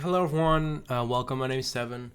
Hello everyone, welcome. My name is Seven.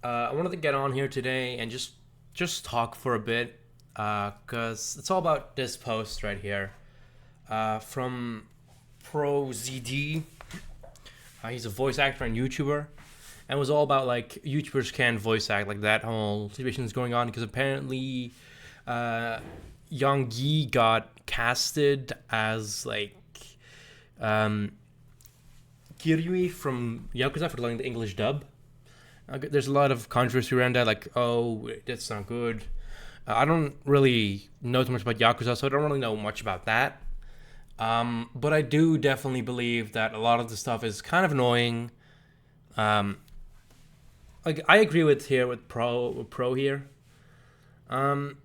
I wanted to get on here today and just talk for a bit, cause it's all about this post right here, from ProZD. He's a voice actor and YouTuber, and it was all about like YouTubers can voice act, like that whole situation is going on because apparently, Young Yi got casted as like, Kiryu from Yakuza for learning the English dub. There's a lot of controversy around that, like, oh, that's not good. I don't really know too much about Yakuza, so I don't really know much about that. But I do definitely believe that a lot of the stuff is kind of annoying. Like I agree with Pro here. Yeah,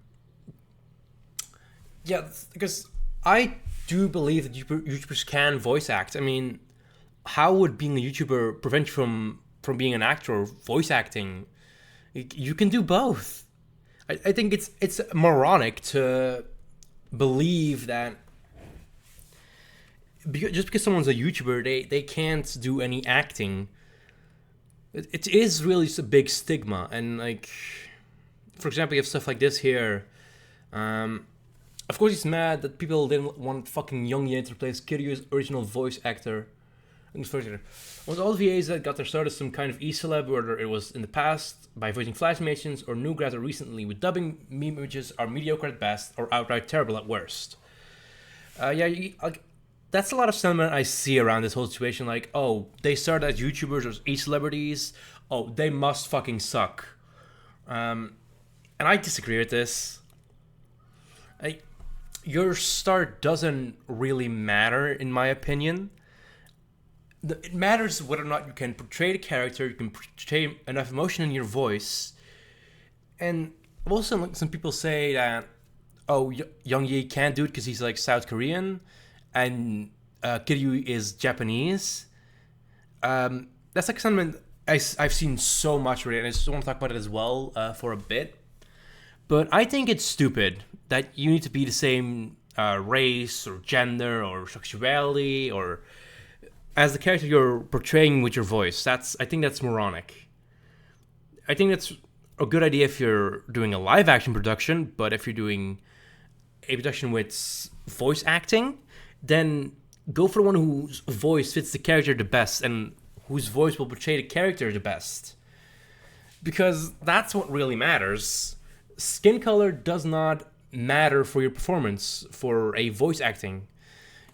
because I do believe that YouTubers can voice act. I mean, how would being a YouTuber prevent you from being an actor or voice acting? You can do both. I think it's moronic to believe that just because someone's a YouTuber, they can't do any acting. It is really just a big stigma, and like, for example, you have stuff like this here. Of course, he's mad that people didn't want fucking Young Ye to replace Kiryu's original voice actor. Was all VAs that got their start as some kind of e-celeb, whether it was in the past by voicing flash animations or new grads or recently with dubbing, meme images are mediocre at best or outright terrible at worst. That's a lot of sentiment I see around this whole situation. Like, oh, they started as YouTubers or e-celebrities. Oh, they must fucking suck. And I disagree with this. Your start doesn't really matter, in my opinion. It matters whether or not you can portray the character, you can portray enough emotion in your voice. And also, like, some people say that, oh, Young Ye can't do it because he's like South Korean, and Kiryu is Japanese. That's like something I've seen so much already, and I just want to talk about it as well for a bit. But I think it's stupid that you need to be the same race or gender or sexuality or as the character you're portraying with your voice. I think that's moronic. I think that's a good idea if you're doing a live action production, but if you're doing a production with voice acting, then go for the one whose voice fits the character the best and whose voice will portray the character the best. Because that's what really matters. Skin color does not matter for your performance for a voice acting.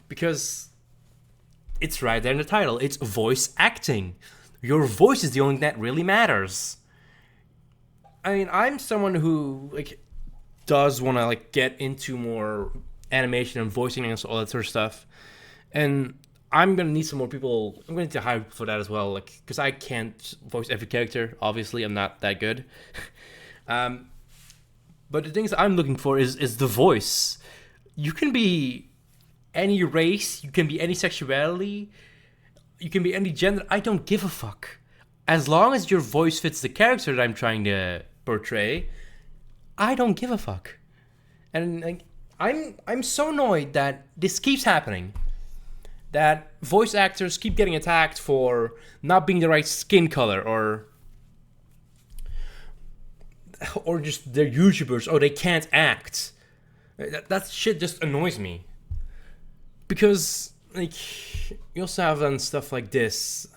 Because it's right there in the title. It's voice acting. Your voice is the only thing that really matters. I mean, I'm someone who like does want to like get into more animation and voicing and all that sort of stuff, and I'm gonna need some more people. I'm gonna need to hire for that as well, like because I can't voice every character. Obviously, I'm not that good. But the things I'm looking for is the voice. You can be any race, you can be any sexuality, you can be any gender. I don't give a fuck. As long as your voice fits the character that I'm trying to portray, I don't give a fuck. And like, I'm so annoyed that this keeps happening. That voice actors keep getting attacked for not being the right skin color or just they're YouTubers. Oh, they can't act. That shit just annoys me. Because, like, you also have done stuff like this.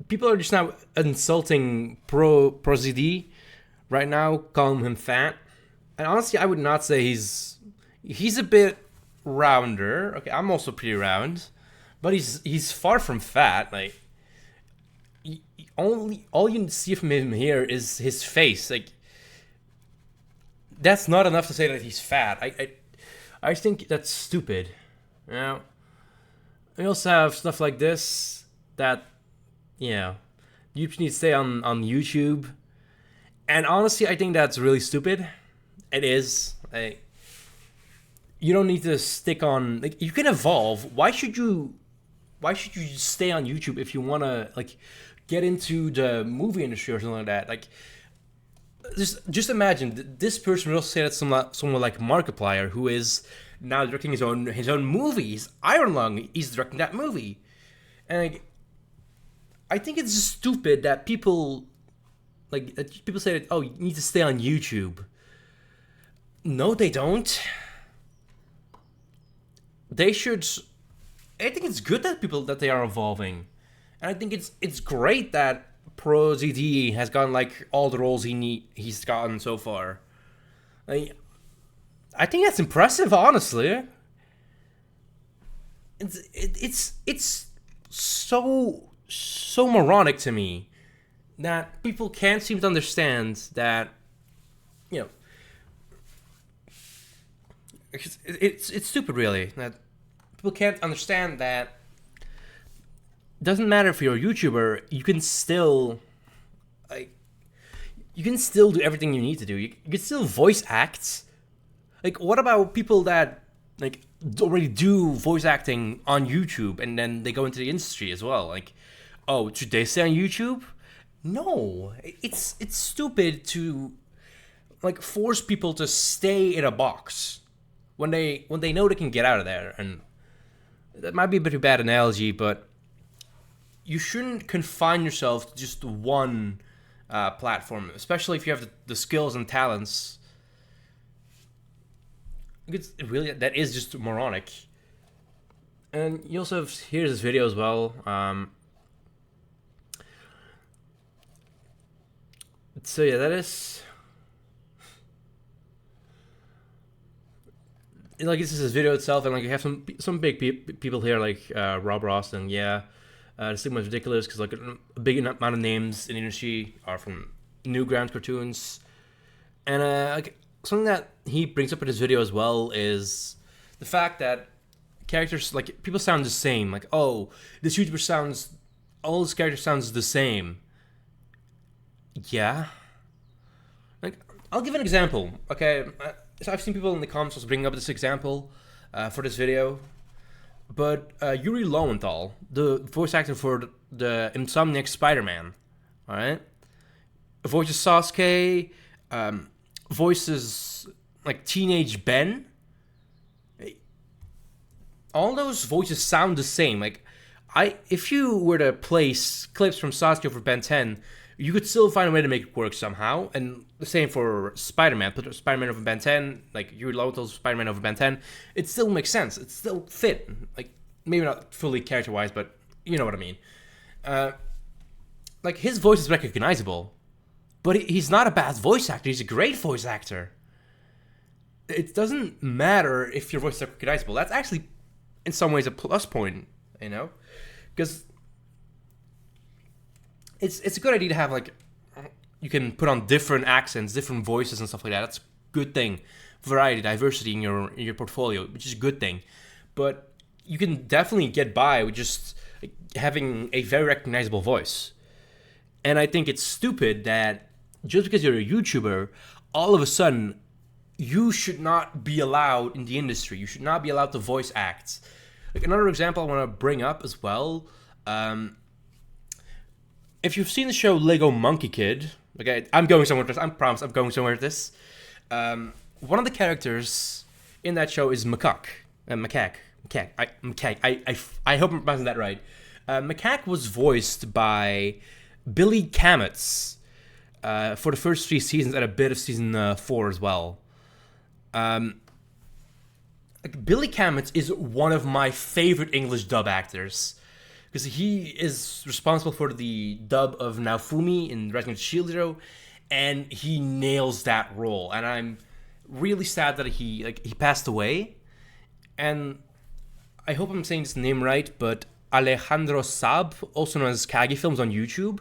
People are just now insulting ProZD right now, calling him fat. And honestly, I would not say he's a bit rounder. Okay, I'm also pretty round, but he's far from fat. Like, all you see from him here is his face. Like, that's not enough to say that he's fat. I think that's stupid. You know? We also have stuff like this that, you need to stay on YouTube. And honestly, I think that's really stupid. It is. You don't need to stick on, like, you can evolve. Why should you just stay on YouTube if you want to, like, get into the movie industry or something like that? Like, just imagine this person will say that someone like Markiplier, who is now directing his own movies. Iron Lung, he's directing that movie, and like, I think it's just stupid that people say that, oh, you need to stay on YouTube. No, they don't. They should. I think it's good that they are evolving, and I think it's great that ProZD has gotten like all the roles he's gotten so far. I think that's impressive, honestly. It's so moronic to me that people can't seem to understand that, you know, it's stupid, really, that people can't understand that it doesn't matter if you're a YouTuber, you can still do everything you need to do. You can still voice act. Like, what about people that like already do voice acting on YouTube and then they go into the industry as well? Like, oh, should they stay on YouTube? No, it's stupid to like force people to stay in a box when they know they can get out of there. And that might be a bit of a bad analogy, but you shouldn't confine yourself to just one platform, especially if you have the skills and talents. It's really, that is just moronic. And you also have, here's this video as well. So yeah, that is like, this is his video itself, and like you have some big people here like Rob Ross, and yeah, the stigma is ridiculous because like a big amount of names in the industry are from Newgrounds cartoons, and like something that he brings up in his video as well is the fact that characters, like, people sound the same. Like, oh, this YouTuber sounds, all his character sounds the same. Yeah. Like, I'll give an example. Okay, so I've seen people in the comments also bringing up this example for this video. But Yuri Lowenthal, the voice actor for the Insomniac Spider-Man, alright? Voices Sasuke, voices like Teenage Ben. All those voices sound the same. Like, if you were to place clips from Sasuke over Ben 10, you could still find a way to make it work somehow. And the same for Spider-Man. Put Spider-Man over Ben 10, like Yuri Lowenthal's Spider-Man over Ben 10. It still makes sense. It still fit. Like, maybe not fully character-wise, but you know what I mean. Like, his voice is recognizable. But he's not a bad voice actor. He's a great voice actor. It doesn't matter if your voice is recognizable. That's actually, in some ways, a plus point, you know? Because it's a good idea to have, like, you can put on different accents, different voices and stuff like that. That's a good thing. Variety, diversity in your portfolio, which is a good thing. But you can definitely get by with just having a very recognizable voice. And I think it's stupid that just because you're a YouTuber, all of a sudden, you should not be allowed in the industry. You should not be allowed to voice act. Like, another example I want to bring up as well. If you've seen the show Lego Monkey Kid, okay, I'm going somewhere with this. I promise I'm going somewhere with this. One of the characters in that show is Macaque. I hope I'm pronouncing that right. Macaque was voiced by Billy Kametz for the first 3 seasons and a bit of season 4 as well. Billy Kametz is one of my favorite English dub actors because he is responsible for the dub of Naofumi in Resident Evil Zero, and he nails that role. And I'm really sad that he passed away. And I hope I'm saying this name right, but Alejandro Saab, also known as Kage Films on YouTube,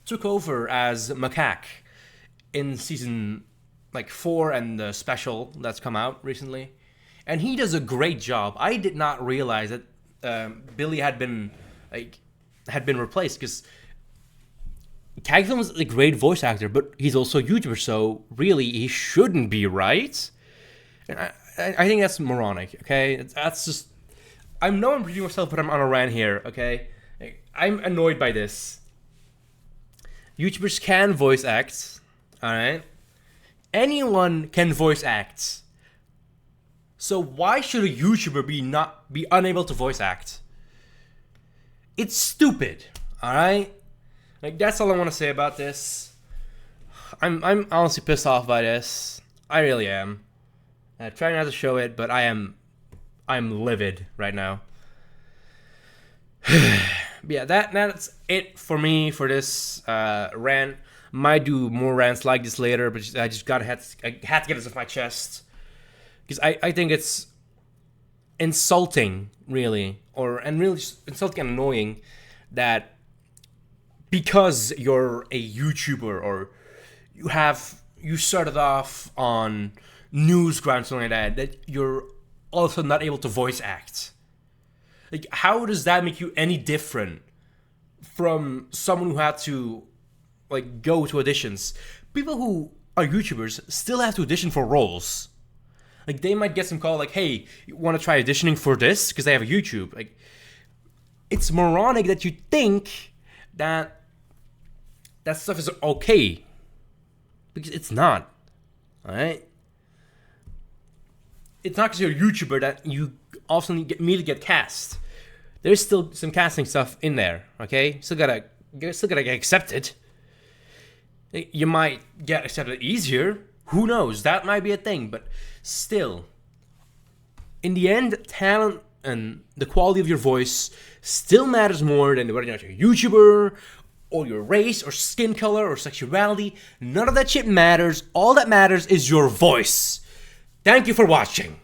took over as Macaque in season 4 and the special that's come out recently. And he does a great job. I did not realize that Billy had been replaced, because Kage Films is a great voice actor, but he's also a YouTuber, so really he shouldn't be, right? And I think that's moronic, okay? That's just, I know I'm repeating myself, but I'm on a rant here, okay? I'm annoyed by this. YouTubers can voice act, alright? Anyone can voice act. So why should a YouTuber be unable to voice act? It's stupid, All right, like that's all I want to say about this. I'm honestly pissed off by this. I really am. I try not to show it, but I'm livid right now. Yeah, that's it for me for this rant. Might do more rants like this later, but I just had to get this off my chest because I think it's insulting, really, and really just insulting and annoying that because you're a YouTuber or you started off on Newsground, something like that you're also not able to voice act. Like, how does that make you any different from someone who had to like go to auditions? People who are YouTubers still have to audition for roles. Like, they might get some call like, "Hey, you want to try auditioning for this?" Because they have a YouTube. Like, it's moronic that you think that stuff is okay, because it's not. All right. It's not because you're a YouTuber that you also immediately get cast. There's still some casting stuff in there, okay? Still gotta get accepted. You might get accepted easier. Who knows? That might be a thing, but still, in the end, talent and the quality of your voice still matters more than whether you're a YouTuber or your race or skin color or sexuality. None of that shit matters. All that matters is your voice. Thank you for watching.